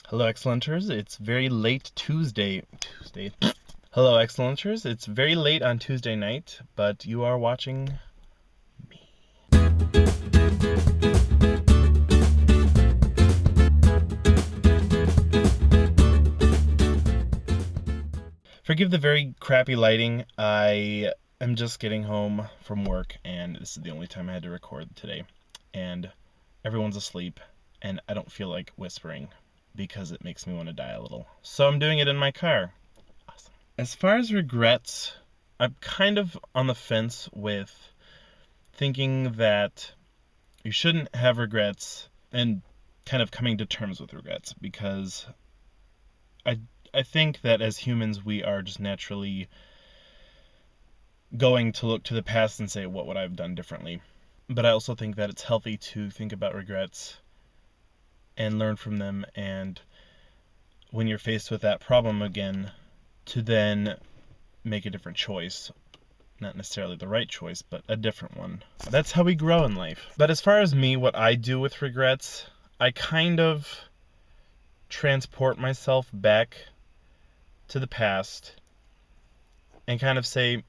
Hello, Excellenters. It's very late Tuesday. Hello, Excellenters. It's very late on Tuesday night, but you are watching me. Forgive the very crappy lighting. I am just getting home from work, and this is the only time I had to record today. And everyone's asleep, and I don't feel like whispering because it makes me want to die a little. So I'm doing it in my car. Awesome. As far as regrets, I'm kind of on the fence with thinking that you shouldn't have regrets and kind of coming to terms with regrets, because I think that as humans we are just naturally going to look to the past and say, what would I have done differently? But I also think that it's healthy to think about regrets and learn from them, and when you're faced with that problem again, to then make a different choice. Not necessarily the right choice, but a different one. That's how we grow in life. But as far as me, what I do with regrets, I kind of transport myself back to the past and kind of say,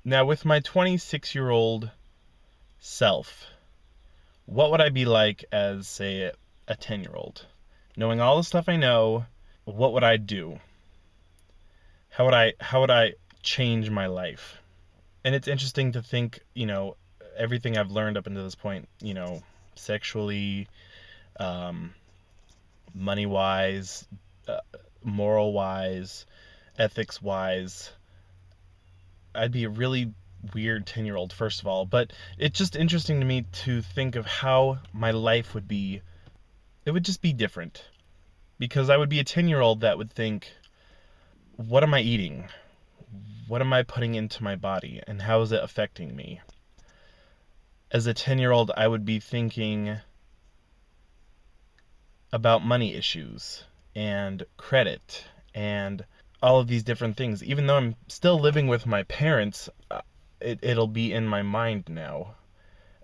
now with my 26-year-old self, what would I be like as, say, a 10-year-old? Knowing all the stuff I know, what would I do? How would I change my life? And it's interesting to think, everything I've learned up until this point, sexually, money-wise, moral-wise, ethics-wise, I'd be a really weird 10-year-old, first of all. But it's just interesting to me to think of how my life would be. It would just be different. Because I would be a 10-year-old that would think, what am I eating? What am I putting into my body? And how is it affecting me? As a 10-year-old, I would be thinking about money issues and credit and all of these different things. Even though I'm still living with my parents, it'll be in my mind now,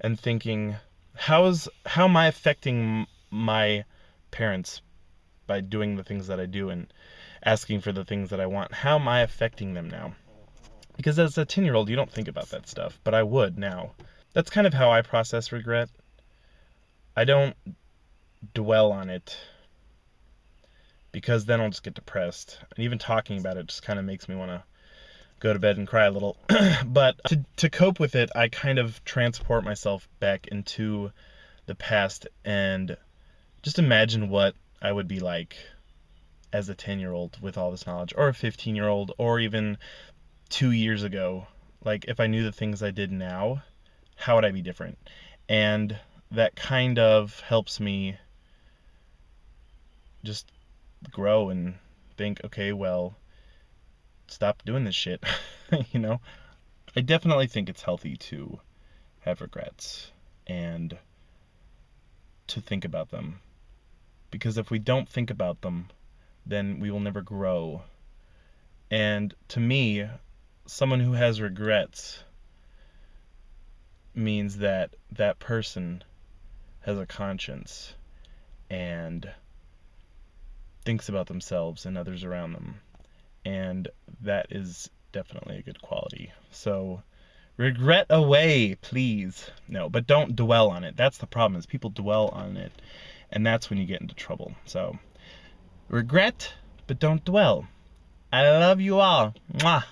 and thinking, how am I affecting my parents by doing the things that I do and asking for the things that I want? How am I affecting them now? Because as a 10-year-old, you don't think about that stuff, but I would now. That's kind of how I process regret. I don't dwell on it, because then I'll just get depressed. And even talking about it just kind of makes me want to go to bed and cry a little. But to cope with it, I kind of transport myself back into the past and just imagine what I would be like as a 10-year-old with all this knowledge, or a 15-year-old, or even 2 years ago. Like, if I knew the things I did now, how would I be different? And that kind of helps me just grow and think, okay, well, stop doing this shit. I definitely think it's healthy to have regrets and to think about them, because if we don't think about them, then we will never grow. And to me, someone who has regrets means that that person has a conscience and thinks about themselves and others around them. And that is definitely a good quality. So regret away, please. No, but don't dwell on it. That's the problem, is people dwell on it, and that's when you get into trouble. So regret, but don't dwell. I love you all. Mwah.